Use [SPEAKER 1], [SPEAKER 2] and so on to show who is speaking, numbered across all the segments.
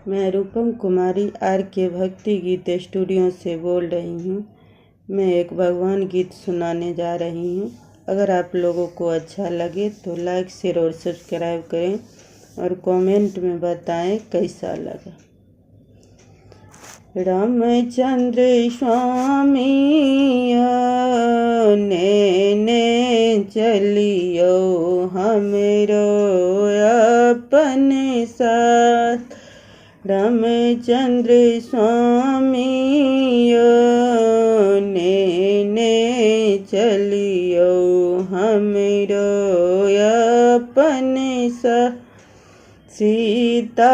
[SPEAKER 1] मैं रूपम कुमारी आर के भक्ति गीत स्टूडियो से बोल रही हूँ। मैं एक भगवान गीत सुनाने जा रही हूँ। अगर आप लोगों को अच्छा लगे तो लाइक शेयर और सब्सक्राइब करें और कमेंट में बताएं कैसा लगा। रामचंद्र स्वामी ने चलियो हमरो अपने साथ। रामचंद्र स्वामी ने चलियो हमरो अपने साथ। सीता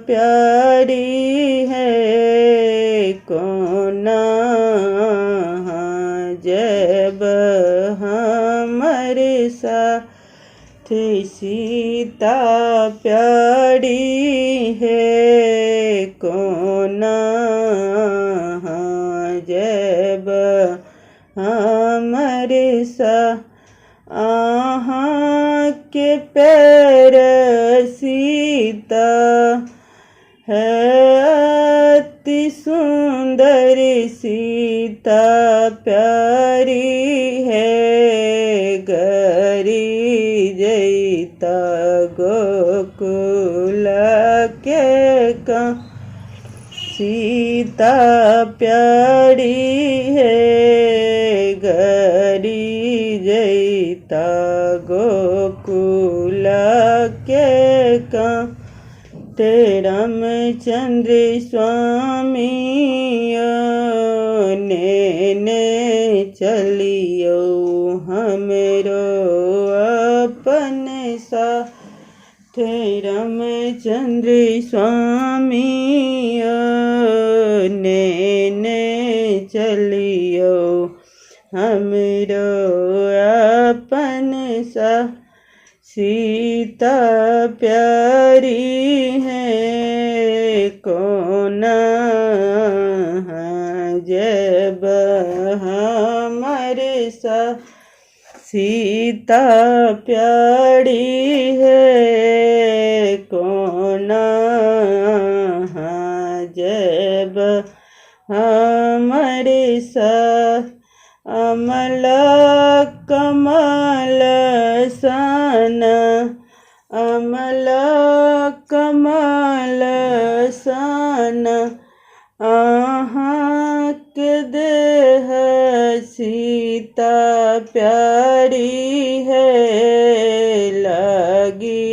[SPEAKER 1] प्यारी है कोना जब हमारे साथ। सीता प्यारी है कोना जब हमारे साथ। आहाँ के पैर सीता है अति सुंदर। सीता प्यारी है गरी जैता गोकुल के का। सीता प्यारी है गरी जैता गोकुल के का। रामचंद्र स्वामी ने चलियो हमरो अपने साथ। रामचंद्र स्वामी ने चलियो हमरो अपने साथ। सीता प्यारी है कोना जब हमारे साथ। सीता प्यारी है कोना जब हमारे साथ। अमल कमल सन अमल कमल सन आहाँ के देह। सीता प्यारी है लगी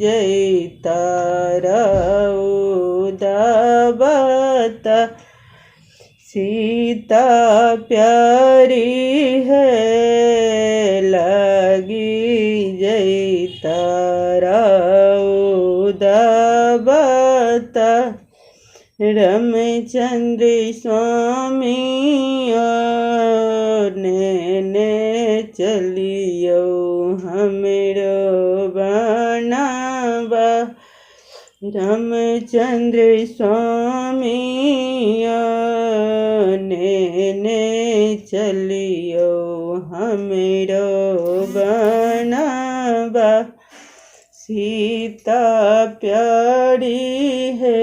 [SPEAKER 1] जैता दाबता। सीता प्यारी है लगी जैता दाबता। रामचंद्र स्वामी ने चलियो हमरो बनावा। रामचंद्र स्वामी ने चलियो हमरो बनावा। सीता प्यारी है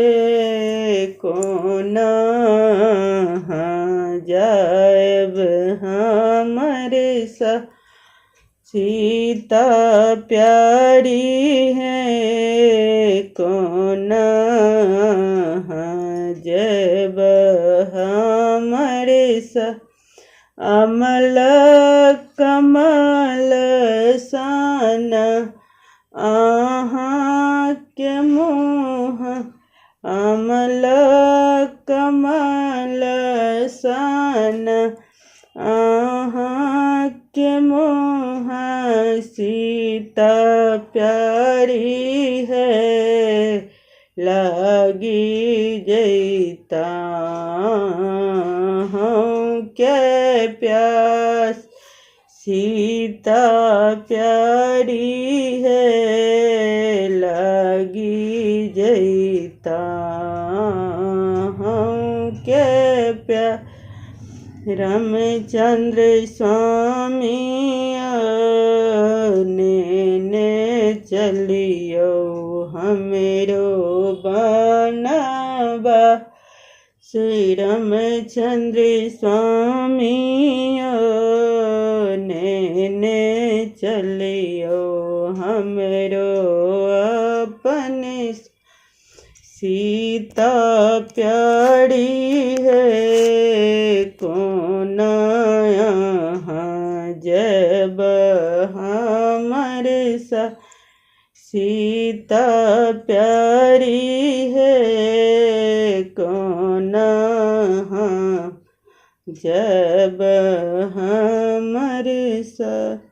[SPEAKER 1] कोना जायब हमारे साथ। सीता प्यारी है कोना जब हमारे साथ। अमल कमल सन आहाँ के मुँह। अमल कमल सन आहाँ के मुँह। सीता प्यारी है लगी जैता हूँ के प्यास। सीता प्यारी है लगी जैता हूँ के प्यास। रामचंद्र स्वामी ने चलियो हमरो बा बा। श्री रामचंद्र स्वामी ने चलियो हमरो अपने। सीता प्यारी है कौन यहाँ जब हमर सा। सीता प्यारी है कौन यहाँ जब हमर सा।